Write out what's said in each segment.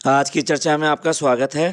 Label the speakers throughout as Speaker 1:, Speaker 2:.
Speaker 1: आज की चर्चा में आपका स्वागत है।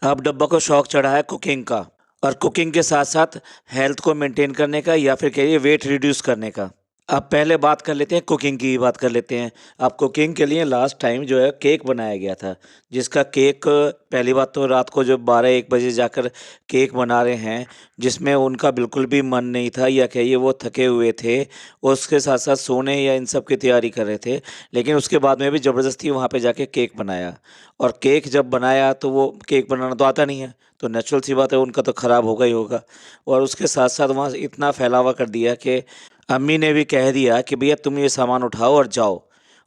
Speaker 1: अब डब्बा को शौक चढ़ा है कुकिंग का और कुकिंग के साथ-साथ हेल्थ को मेंटेन करने का या फिर कहिए वेट रिड्यूस करने का। अब पहले बात कर लेते हैं कुकिंग की बात कर लेते हैं। अब कुकिंग के लिए लास्ट टाइम जो है केक बनाया गया था, जिसका केक पहली बात तो रात को जो 12-1 बजे जाकर केक बना रहे हैं, जिसमें उनका बिल्कुल भी मन नहीं था या कहिए वो थके हुए थे। उसके साथ-साथ सोने या इन सब की तैयारी कर रहे थे, लेकिन उसके बाद में भी ज़बरदस्ती वहाँ पे जाके केक बनाया। और केक जब बनाया तो वो केक बनाना तो आता नहीं है, तो नेचुरल सी बात है उनका तो ख़राब होगा ही होगा। और उसके साथ-साथ वहाँ इतना फैलावा कर दिया कि अम्मी ने भी कह दिया कि भैया तुम ये सामान उठाओ और जाओ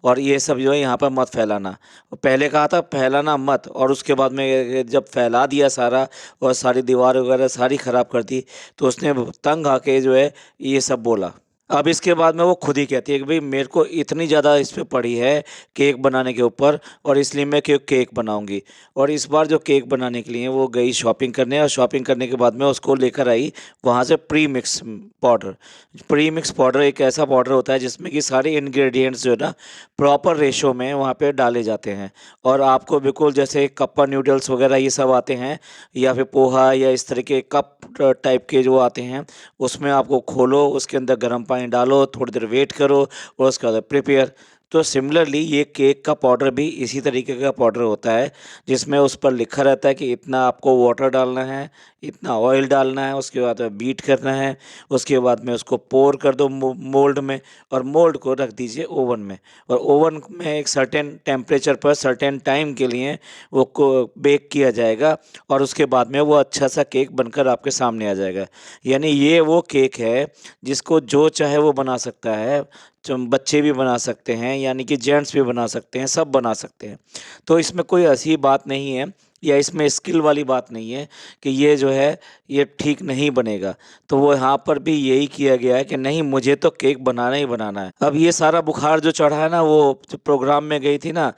Speaker 1: और ये सब जो है यहाँ पर मत फैलाना। पहले कहा था फैलाना मत और उसके बाद में जब फैला दिया सारा और सारी दीवार वगैरह सारी ख़राब कर दी, तो उसने तंग आके जो है ये सब बोला। अब इसके बाद में वो खुद ही कहती है कि भई मेरे को इतनी ज़्यादा इस पे पड़ी है केक बनाने के ऊपर और इसलिए मैं केक बनाऊँगी। और इस बार जो केक बनाने के लिए वो गई शॉपिंग करने और शॉपिंग करने के बाद में उसको लेकर आई वहाँ से प्री-मिक्स पाउडर। प्री-मिक्स पाउडर एक ऐसा पाउडर होता है जिसमें कि सारे इंग्रीडिएंट्स जो है ना प्रॉपर रेशो में वहाँ पे डाले जाते हैं और आपको बिल्कुल जैसे कप्पा नूडल्स वगैरह ये सब आते हैं या फिर पोहा या इस तरह के कप टाइप के जो आते हैं, उसमें आपको खोलो, उसके अंदर गर्म पानी डालो, थोड़ी देर वेट करो और उसके बाद प्रिपेयर। तो सिमिलरली ये केक का पाउडर भी इसी तरीके का पाउडर होता है, जिसमें उस पर लिखा रहता है कि इतना आपको वाटर डालना है, इतना ऑयल डालना है, उसके बाद बीट करना है, उसके बाद में उसको पोर कर दो मोल्ड में और मोल्ड को रख दीजिए ओवन में। और ओवन में एक सर्टेन टेम्परेचर पर सर्टेन टाइम के लिए वो को बेक किया जाएगा और उसके बाद में वो अच्छा-सा केक बनकर आपके सामने आ जाएगा। यानी ये वो केक है जिसको जो चाहे वो बना सकता है। बच्चे भी बना सकते हैं यानी कि जेंट्स भी बना सकते हैं, सब बना सकते हैं। तो इसमें कोई ऐसी बात नहीं है या इसमें स्किल वाली बात नहीं है कि ये जो है ये ठीक नहीं बनेगा। तो वो यहाँ पर भी यही किया गया है कि नहीं मुझे तो केक बनाना ही बनाना है। अब ये सारा बुखार जो चढ़ा है ना वो जो प्रोग्राम में गई थी ना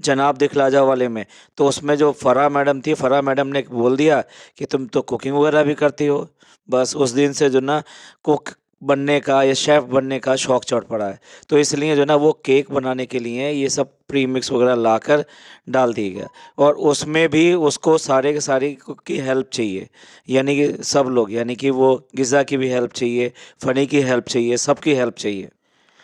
Speaker 1: जनाब दिखलाजा वाले में, तो उसमें जो फ़रा मैडम थी, फ़रा मैडम ने बोल दिया कि तुम तो कुकिंग वगैरह भी करती हो। बस उस दिन से जो ना कुक बनने का या शेफ़ बनने का शौक चढ़ पड़ा है। तो इसलिए जो है ना वो केक बनाने के लिए ये सब प्री-मिक्स वगैरह लाकर डाल दिया गया और उसमें भी उसको सारे के सारी की हेल्प चाहिए। यानी कि सब लोग यानी कि वो गिज़ा की भी हेल्प चाहिए, फ़नी की हेल्प चाहिए, सबकी हेल्प चाहिए।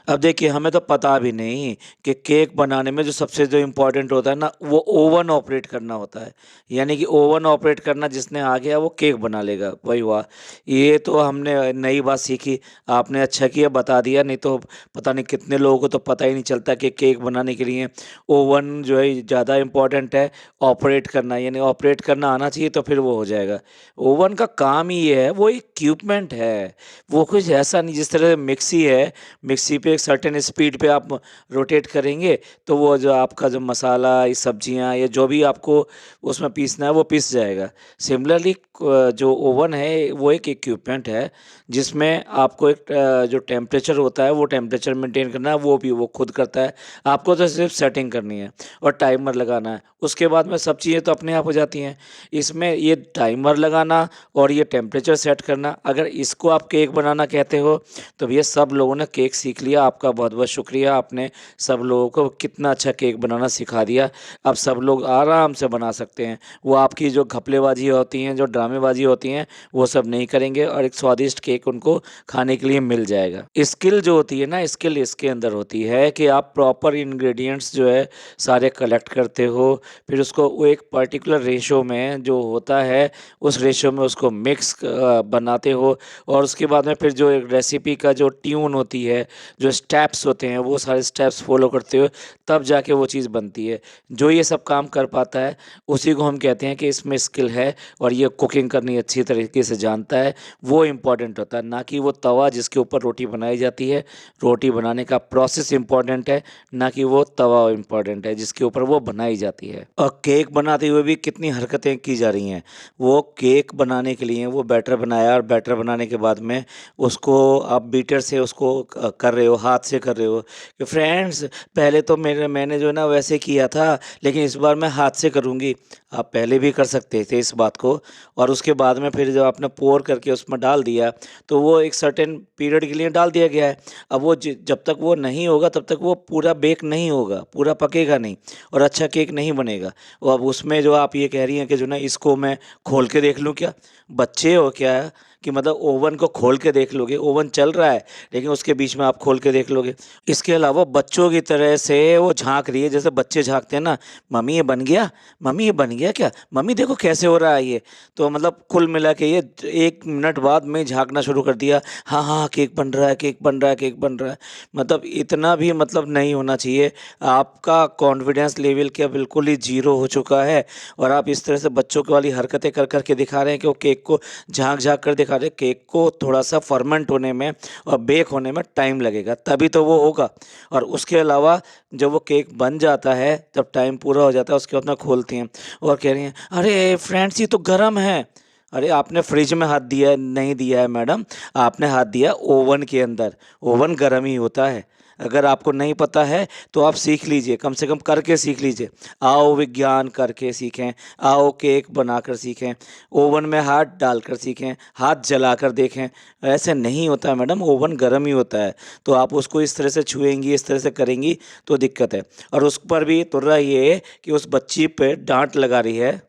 Speaker 1: अब देखिए हमें तो पता भी नहीं कि केक बनाने में जो सबसे जो इम्पोर्टेंट होता है ना वो ओवन ऑपरेट करना होता है। यानी कि ओवन ऑपरेट करना जिसने आ गया वो केक बना लेगा। भाई वाह! ये तो हमने नई बात सीखी। आपने अच्छा किया बता दिया नहीं तो पता नहीं कितने लोगों को तो पता ही नहीं चलता कि केक बनाने के लिए ओवन जो है ज़्यादा इम्पोर्टेंट है। ऑपरेट करना यानी ऑपरेट करना आना चाहिए तो फिर वो हो जाएगा। ओवन का काम ही ये है वो इक्विपमेंट है। वो कुछ ऐसा नहीं जिस तरह मिक्सी है मिक्सी पे एक सर्टेन स्पीड पे आप रोटेट करेंगे तो वो जो आपका जो मसाला, ये सब्जियाँ या जो भी आपको उसमें पीसना है वो पीस जाएगा। सिमिलरली जो ओवन है वो एक इक्विपमेंट है जिसमें आपको एक जो टेम्परेचर होता है वो टेम्परेचर मेंटेन करना है वो भी वो खुद करता है। आपको तो सिर्फ सेटिंग करनी है और टाइमर लगाना है। उसके बाद में सब चीज़ें तो अपने आप हो जाती हैं। इसमें ये टाइमर लगाना और ये टेम्परेचर सेट करना अगर इसको आप केक बनाना कहते हो तो भैया सब लोगों ने केक सीख लिया। आपका बहुत-बहुत शुक्रिया। आपने सब लोगों को कितना अच्छा केक बनाना सिखा दिया। अब सब लोग आराम से बना सकते हैं। वो आपकी जो घपलेबाज़ी होती हैं, जो ड्रामेबाज़ी होती हैं, वो सब नहीं करेंगे और एक स्वादिष्ट केक उनको खाने के लिए मिल जाएगा। स्किल जो होती है ना, स्किल इसके अंदर होती है कि आप प्रॉपर इंग्रीडिएंट्स जो है सारे कलेक्ट करते हो, फिर उसको वो एक पर्टिकुलर रेशो में जो होता है, उस रेशो में उसको मिक्स बनाते हो और उसके बाद में फिर जो एक रेसिपी का जो ट्यून होती है, जो स्टेप्स होते हैं, वो सारे स्टेप्स फ़ॉलो करते हो, तब जाके वो चीज़ बनती है। जो ये सब काम कर पाता है, उसी को हम कहते हैं कि इसमें स्किल है और ये कुकिंग करनी अच्छी तरीके से जानता है, वो इम्पोर्टेंट होता है, ना कि वो तवा जिसके ऊपर रोटी बनाई जाती है। रोटी बनाने का प्रोसेस इम्पोर्टेंट है, ना कि वो तवा इम्पोर्टेंट है, जिसके ऊपर वो बनाई जाती है। और केक बनाते हुए भी कितनी हरकतें की जा रही हैं। वो केक बनाने के लिए वो बैटर बनाया और बैटर बनाने के बाद में उसको आप बीटर से उसको कर रहे हो, हाथ से कर रहे हो कि फ्रेंड्स पहले तो मैंने जो है ना वैसे किया था, लेकिन इस बार मैं हाथ से करूँगी। आप पहले भी कर सकते थे इस बात को, और उसके बाद में फिर जब आपने पोर करके उसमें डाल दिया तो वो एक सर्टेन पीरियड के लिए डाल दिया गया है। अब वो जब तक वो नहीं होगा तब तक वो पूरा बेक नहीं होगा, पूरा पकेगा नहीं और अच्छा केक नहीं बनेगा। और अब उसमें जो आप ये कह रही हैं कि जो ना इसको मैं खोल के देख लूँ क्या? बच्चे हो क्या कि मतलब ओवन को खोल के देख लोगे? ओवन चल रहा है लेकिन उसके बीच में आप खोल के देख लोगे? इसके अलावा बच्चों की तरह से वो झाँक रही है, जैसे बच्चे झाँकते हैं ना, मम्मी ये बन गया, मम्मी ये बन गया क्या? मम्मी देखो कैसे हो रहा है ये। तो मतलब कुल मिला के ये 1 मिनट बाद में झाँकना शुरू कर दिया, हाँ, हाँ, केक बन रहा है, केक बन रहा है, केक बन रहा है। मतलब इतना भी मतलब नहीं होना चाहिए। आपका कॉन्फिडेंस लेवल क्या बिल्कुल ही ज़ीरो हो चुका है और आप इस तरह से बच्चों की वाली हरकतें कर के दिखा रहे हैं कि वो केक को झाँक-झाँक कर दिखा रहे हैं। केक को थोड़ा-सा फर्मेंट होने में और बेक होने में टाइम लगेगा, तभी तो वो होगा। और उसके अलावा जब वो केक बन जाता है, जब टाइम पूरा हो जाता है, उसके बाद में खोलती हैं और कह रही हैं, "अरे फ्रेंड्स, ये तो गरम है।" अरे आपने फ्रिज में हाथ दिया है, नहीं दिया है मैडम, आपने हाथ दिया ओवन के अंदर। ओवन गरम ही होता है। अगर आपको नहीं पता है तो आप सीख लीजिए, कम से कम करके सीख लीजिए। आओ विज्ञान करके सीखें, आओ केक बनाकर सीखें, ओवन में हाथ डालकर सीखें, हाथ जलाकर देखें। ऐसे नहीं होता है मैडम, ओवन गर्म ही होता है। तो आप उसको इस तरह से छुएँगी, इस तरह से करेंगी तो दिक्कत है। और उस पर भी तुर्रा ये है कि उस बच्ची पे डाँट लगा रही है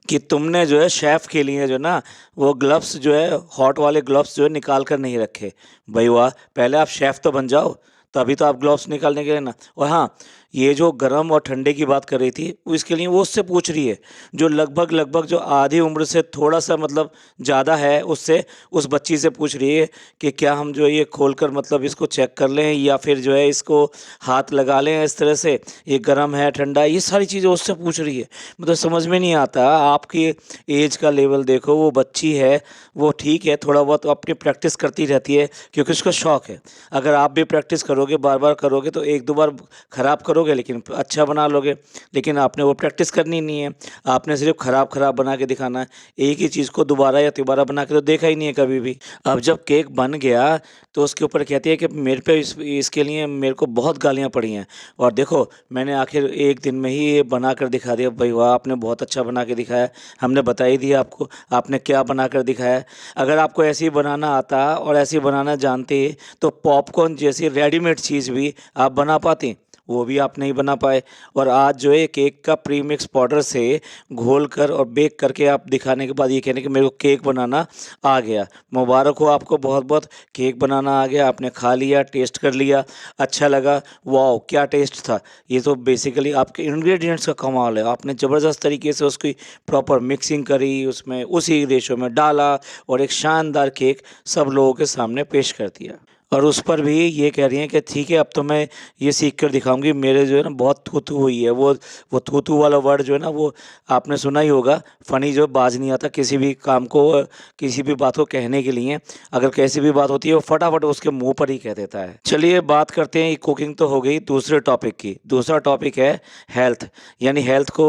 Speaker 1: कि तुमने जो है शेफ़ के लिए जो ना वो ग्लव्स जो है, हॉट वाले ग्लव्स जो है निकाल कर नहीं रखे। भई वाह! पहले आप शेफ़ तो बन जाओ, तभी तो आप ग्लव्स निकालने के लिए ना। और हाँ, ये जो गरम और ठंडे की बात कर रही थी, वो इसके लिए वो उससे पूछ रही है, जो लगभग जो आधी उम्र से थोड़ा-सा मतलब ज़्यादा है उससे, उस बच्ची से पूछ रही है कि क्या हम जो है ये खोलकर मतलब इसको चेक कर लें या फिर जो है इसको हाथ लगा लें इस तरह से, ये गरम है, ठंडा है, ये सारी चीज़ें उससे पूछ रही है। मतलब समझ में नहीं आता, आपकी एज का लेवल देखो, वो बच्ची है, वो ठीक है, थोड़ा बहुत अपनी प्रैक्टिस करती रहती है क्योंकि उसको शौक है। अगर आप भी प्रैक्टिस करोगे, बार-बार करोगे तो 1-2 बार खराब करोगे लेकिन अच्छा बना लोगे। लेकिन आपने वो प्रैक्टिस करनी नहीं है, आपने सिर्फ़ खराब-खराब बना के दिखाना है। एक ही चीज़ को दोबारा या तिबारा बना के तो देखा ही नहीं है कभी भी। अब जब केक बन गया तो उसके ऊपर कहती है कि मेरे पे इसके लिए मेरे को बहुत गालियाँ पड़ी हैं और देखो मैंने आखिर 1 दिन में ही ये बनाकर दिखा दिया। भई वाह! आपने बहुत अच्छा बना के दिखाया। हमने बता ही दिया आपको, आपने क्या बनाकर दिखाया। अगर आपको ऐसे ही बनाना आता और ऐसे ही बनाना जानते तो पॉपकॉर्न जैसी रेडीमेड चीज़ भी आप बना पाती, वो भी आप नहीं बना पाए। और आज जो है केक का प्रीमिक्स पाउडर से घोल कर और बेक करके आप दिखाने के बाद ये कह रहे हैं कि मेरे को केक बनाना आ गया। मुबारक हो आपको, बहुत-बहुत, केक बनाना आ गया, आपने खा लिया, टेस्ट कर लिया, अच्छा लगा, वॉव! क्या टेस्ट था। ये तो बेसिकली आपके इंग्रीडिएंट्स का कमाल है। आपने ज़बरदस्त तरीके से उसकी प्रॉपर मिक्सिंग करी, उसमें उसी रेशो में डाला और एक शानदार केक सब लोगों के सामने पेश कर दिया। और उस पर भी ये कह रही हैं कि ठीक है अब तो मैं ये सीख कर दिखाऊँगी, मेरे जो है ना बहुत थू-थू हुई है। वो थू-थू वाला वर्ड जो है ना वो आपने सुना ही होगा, फ़नी जो बाज़ नहीं आता किसी भी काम को किसी भी बात को कहने के लिए। अगर कैसी भी बात होती है वो फटाफट उसके मुँह पर ही कह देता है। चलिए बात करते हैं, ये कुकिंग तो हो गई, दूसरे टॉपिक की। दूसरा टॉपिक है हेल्थ, यानी हेल्थ को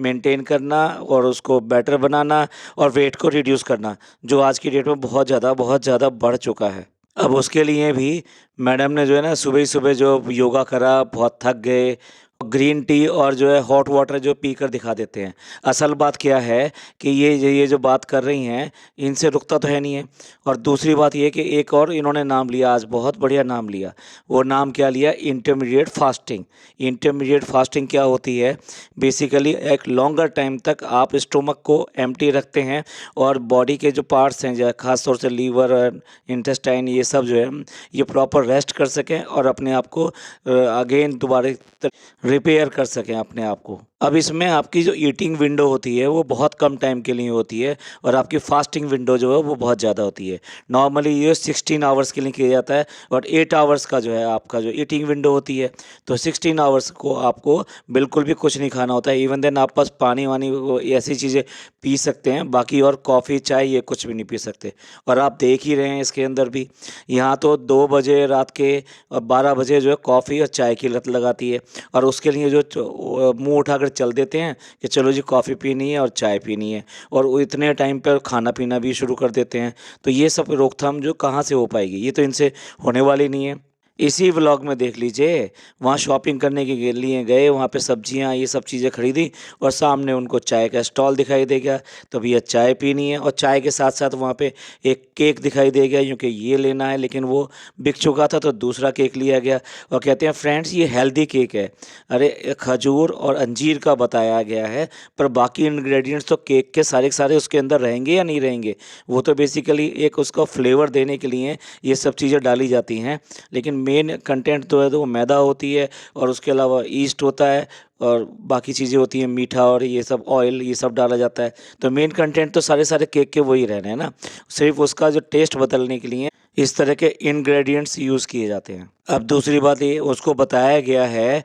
Speaker 1: मेंटेन करना और उसको बेटर बनाना और वेट को रिड्यूस करना, जो आज की डेट में बहुत ज़्यादा बढ़ चुका है। अब उसके लिए भी मैडम ने जो है ना सुबह ही सुबह जो योगा करा, बहुत थक गए, ग्रीन टी और जो है हॉट वाटर जो पी कर दिखा देते हैं। असल बात क्या है कि ये जो बात कर रही हैं, इनसे रुकता तो है नहीं है। और दूसरी बात ये कि एक और इन्होंने नाम लिया आज, बहुत बढ़िया नाम लिया। वो नाम क्या लिया? Intermediate fasting. इंटरमीडिएट फास्टिंग क्या होती है? बेसिकली एक लॉन्गर टाइम तक आप स्टोमक को एम्प्टी रखते हैं और बॉडी के जो पार्ट्स हैं, ख़ास तौर से लीवर और इंटेस्टाइन, ये सब जो है ये प्रॉपर रेस्ट कर सकें और अपने आप को अगेन दोबारा रिपेयर कर सकें अपने आप को। अब इसमें आपकी जो ईटिंग विंडो होती है वो बहुत कम टाइम के लिए होती है और आपकी फास्टिंग विंडो जो है वो बहुत ज़्यादा होती है। नॉर्मली ये 16 आवर्स के लिए किया जाता है और 8 आवर्स का जो है आपका जो ईटिंग विंडो होती है। तो 16 आवर्स को आपको बिल्कुल भी कुछ नहीं खाना होता है। इवन देन आप बस पानी-वानी वो ऐसी चीज़ें पी सकते हैं, बाकी और कॉफ़ी, चाय ये कुछ भी नहीं पी सकते। और आप देख ही रहे हैं इसके अंदर भी, यहाँ तो 2 बजे रात के और 12 बजे जो है कॉफ़ी और चाय की लत लगाती है और उसके लिए जो मुँह उठाकर चल देते हैं कि चलो जी कॉफ़ी पीनी है और चाय पीनी है और वो इतने टाइम पर खाना-पीना भी शुरू कर देते हैं। तो ये सब रोकथाम जो कहाँ से हो पाएगी? ये तो इनसे होने वाली नहीं है। इसी व्लॉग में देख लीजिए, वहाँ शॉपिंग करने के लिए गए, वहाँ पे सब्जियाँ ये सब चीज़ें खरीदी और सामने उनको चाय का स्टॉल दिखाई दे गया। तो भैया चाय पीनी है और चाय के साथ साथ वहाँ पे एक केक दिखाई दे गया, क्योंकि ये लेना है, लेकिन वो बिक चुका था तो दूसरा केक लिया गया और कहते हैं फ्रेंड्स ये हेल्दी केक है। अरे खजूर और अंजीर का बताया गया है, पर बाकी इंग्रेडिएंट्स तो केक के सारे उसके अंदर रहेंगे या नहीं रहेंगे? वो तो बेसिकली एक उसका फ्लेवर देने के लिए ये सब चीज़ें डाली जाती हैं, लेकिन मेन कंटेंट तो है तो वो मैदा होती है और उसके अलावा ईस्ट होता है और बाकी चीज़ें होती हैं, मीठा और ये सब ऑयल ये सब डाला जाता है। तो मेन कंटेंट तो सारे केक के वही रहने हैं ना, सिर्फ उसका जो टेस्ट बदलने के लिए इस तरह के इंग्रेडिएंट्स यूज़ किए जाते हैं। अब दूसरी बात ये उसको बताया गया है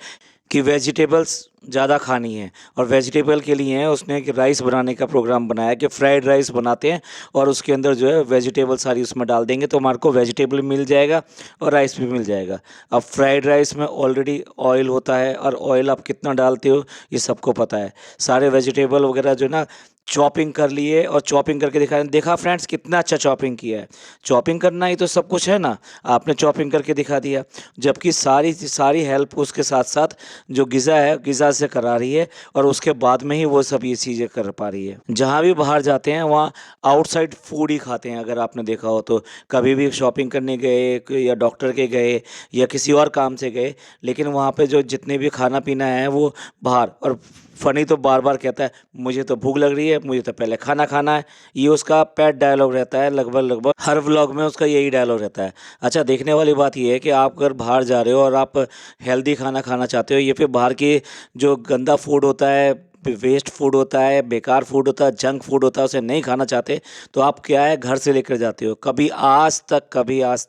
Speaker 1: कि वेजिटेबल्स ज़्यादा खानी है और वेजिटेबल के लिए उसने एक राइस बनाने का प्रोग्राम बनाया कि फ्राइड राइस बनाते हैं और उसके अंदर जो है वेजिटेबल सारी उसमें डाल देंगे तो हमारे को वेजिटेबल मिल जाएगा और राइस भी मिल जाएगा। अब फ्राइड राइस में ऑलरेडी ऑयल होता है और ऑयल आप कितना डालते हो ये सबको पता है। सारे वेजिटेबल वगैरह जो है ना चॉपिंग कर लिए और चॉपिंग करके दिखाया, देखा फ्रेंड्स कितना अच्छा चॉपिंग किया है। चॉपिंग करना ही तो सब कुछ है ना, आपने चॉपिंग करके दिखा दिया, जबकि सारी सारी हेल्प उसके साथ साथ जो ग़िज़ा है ग़िज़ा से करा रही है और उसके बाद में ही वो सब ये चीज़ें कर पा रही है। जहाँ भी बाहर जाते हैं वहाँ आउटसाइड फूड ही खाते हैं, अगर आपने देखा हो तो कभी भी शॉपिंग करने गए या डॉक्टर के गए या किसी और काम से गए, लेकिन वहाँ पे जो जितने भी खाना पीना है वो बाहर। और फ़नी तो बार बार कहता है मुझे तो भूख लग रही है, मुझे तो पहले खाना खाना है, ये उसका पेट डायलॉग रहता है, लगभग हर व्लॉग में उसका यही डायलॉग रहता है। अच्छा, देखने वाली बात ये है कि आप अगर बाहर जा रहे हो और आप हेल्दी खाना खाना चाहते हो, ये फिर बाहर की जो गंदा फूड होता है, वेस्ट फूड होता है, बेकार फूड होता है, जंक फूड होता है, उसे नहीं खाना चाहते तो आप क्या है घर से लेकर जाते हो। कभी आज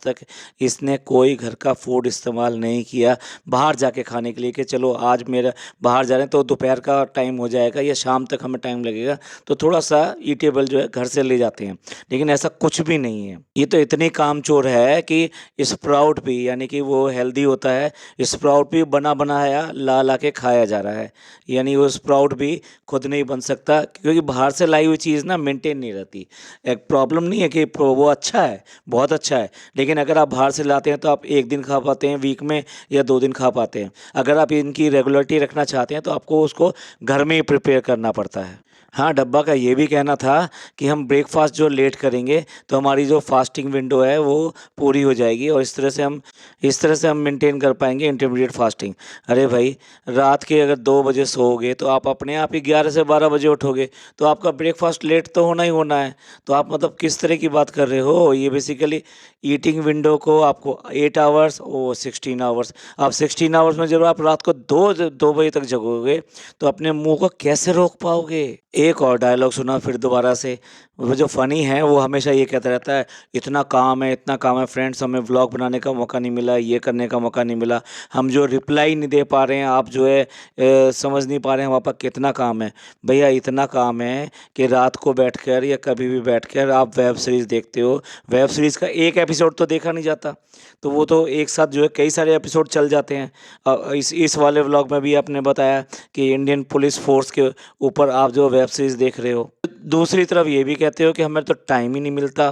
Speaker 1: तक इसने कोई घर का फूड इस्तेमाल नहीं किया बाहर जाके खाने के लिए कि चलो आज मेरा बाहर जा रहे हैं तो दोपहर का टाइम हो जाएगा या शाम तक हमें टाइम लगेगा तो थोड़ा सा ईटेबल जो है घर से ले जाते हैं, लेकिन ऐसा कुछ भी नहीं है। ये तो इतनी कामचोर है कि स्प्राउट भी, यानी कि वो हेल्दी होता है, स्प्राउट भी बना बनाया ला ला के खाया जा रहा है, यानी वो स्प्राउट भी खुद नहीं बन सकता क्योंकि बाहर से लाई हुई चीज़ ना मेंटेन नहीं रहती। एक प्रॉब्लम नहीं है कि वो अच्छा है, बहुत अच्छा है, लेकिन अगर आप बाहर से लाते हैं तो आप एक दिन खा पाते हैं वीक में या 2 दिन खा पाते हैं। अगर आप इनकी रेगुलरिटी रखना चाहते हैं तो आपको उसको घर में ही प्रिपेयर करना पड़ता है। हाँ, डब्बा का ये भी कहना था कि हम ब्रेकफ़ास्ट जो लेट करेंगे तो हमारी जो फास्टिंग विंडो है वो पूरी हो जाएगी और इस तरह से हम मेंटेन कर पाएंगे इंटरमीडिएट फास्टिंग। अरे भाई, रात के अगर 2 बजे सोओगे तो आप अपने आप ही 11 से 12 बजे उठोगे, तो आपका ब्रेकफ़ास्ट लेट तो होना ही होना है। तो आप मतलब किस तरह की बात कर रहे हो? ये बेसिकली ईटिंग विंडो को आपको 8 आवर्स और 16 आवर्स, आप 16 आवर्स में जब आप रात को 2 बजे तक जगोगे तो अपने मुँह को कैसे रोक पाओगे? एक और डायलॉग सुना फिर दोबारा से, वो जो फ़नी है वो हमेशा ये कहता रहता है इतना काम है फ्रेंड्स, हमें व्लॉग बनाने का मौका नहीं मिला, ये करने का मौका नहीं मिला, हम जो रिप्लाई नहीं दे पा रहे हैं, आप जो है समझ नहीं पा रहे हैं वहाँ पर कितना काम है। भैया इतना काम है कि रात को बैठकर या कभी भी बैठकर आप वेब सीरीज़ देखते हो, वेब सीरीज़ का एक एपिसोड तो देखा नहीं जाता, तो वो तो एक साथ जो है कई सारे एपिसोड चल जाते हैं। इस वाले व्लॉग में भी आपने बताया कि इंडियन पुलिस फ़ोर्स के ऊपर आप जो वेब सीरीज़ देख रहे हो। दूसरी तरफ ये भी कहते हो कि हमें तो टाइम ही नहीं मिलता।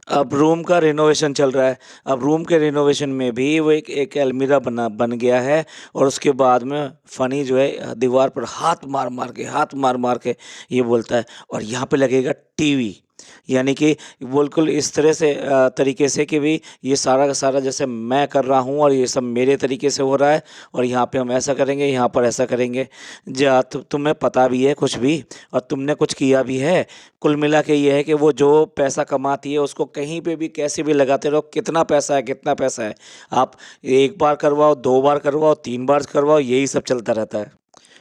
Speaker 1: अब रूम का रिनोवेशन चल रहा है, अब रूम के रिनोवेशन में भी वो एक अलमीरा बन गया है और उसके बाद में फ़नी जो है दीवार पर हाथ मार के ये बोलता है और यहाँ पे लगेगा टीवी। यानी कि बिल्कुल इस तरह से तरीके से कि भी ये सारा का सारा जैसे मैं कर रहा हूँ और ये सब मेरे तरीके से हो रहा है और यहाँ पे हम ऐसा करेंगे, यहाँ पर ऐसा करेंगे। तुम्हें पता भी है कुछ भी और तुमने कुछ किया भी है। कुल मिला के ये है कि वो जो पैसा कमाती है उसको कहीं पे भी कैसे भी लगाते रहो, कितना पैसा है। आप 1 बार करवाओ, 2 बार करवाओ, 3 बार करवाओ, यही सब चलता रहता है।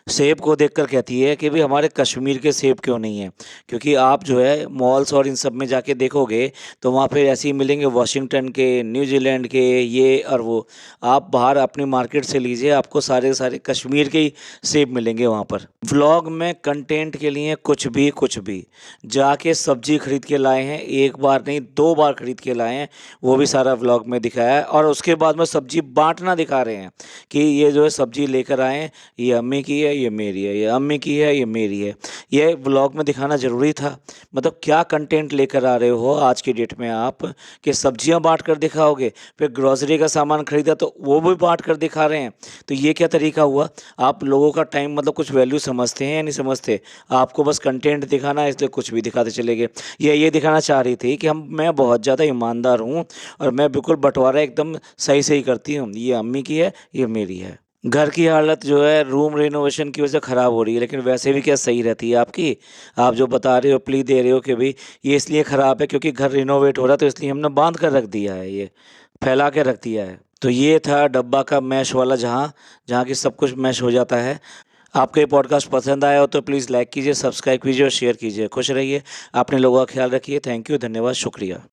Speaker 1: सेब को देखकर कहती है कि भाई हमारे कश्मीर के सेब क्यों नहीं है, क्योंकि आप जो है मॉल्स और इन सब में जाके देखोगे तो वहाँ पे ऐसे ही मिलेंगे वाशिंगटन के, न्यूजीलैंड के, ये और वो। आप बाहर अपनी मार्केट से लीजिए, आपको सारे के सारे कश्मीर के ही सेब मिलेंगे वहाँ पर। व्लॉग में कंटेंट के लिए कुछ भी जाके सब्जी खरीद के लाए हैं, 1 बार नहीं 2 बार खरीद के लाए हैं, वो भी सारा व्लॉग में दिखाया है। और उसके बाद में सब्जी बांटना दिखा रहे हैं कि ये जो है सब्जी लेकर आए हैं, ये अम्मी की है, ये मेरी है, ये अम्मी की है, ये मेरी है। ये व्लॉग में दिखाना ज़रूरी था। मतलब क्या कंटेंट लेकर आ रहे हो आज की डेट में आप, कि सब्जियां बांट कर दिखाओगे, फिर ग्रोसरी का सामान खरीदा तो वो भी बांट कर दिखा रहे हैं। तो ये क्या तरीका हुआ? आप लोगों का टाइम मतलब कुछ वैल्यू समझते हैं या नहीं समझते? आपको बस कंटेंट दिखाना है इसलिए कुछ भी दिखाते चले गए। ये दिखाना चाह रही थी कि हम मैं बहुत ज़्यादा ईमानदार हूँ और मैं बिल्कुल बँटवारा एकदम सही करती हूँ। ये अम्मी की है, ये मेरी है। घर की हालत जो है रूम रेनोवेशन की वजह से ख़राब हो रही है, लेकिन वैसे भी क्या सही रहती है आपकी? आप जो बता रहे हो, प्ली दे रहे हो कि भई ये इसलिए ख़राब है क्योंकि घर रिनोवेट हो रहा है, तो इसलिए हमने बाँध कर रख दिया है ये, फैला के रख दिया है। तो ये था डब्बा का मैश वाला जहाँ जहाँ की सब कुछ मैश हो जाता है। आपको ये पॉडकास्ट पसंद आया हो तो प्लीज़ लाइक कीजिए, सब्सक्राइब कीजिए और शेयर कीजिए। खुश रहिए, अपने लोगों का ख़्याल रखिए। थैंक यू, धन्यवाद, शुक्रिया।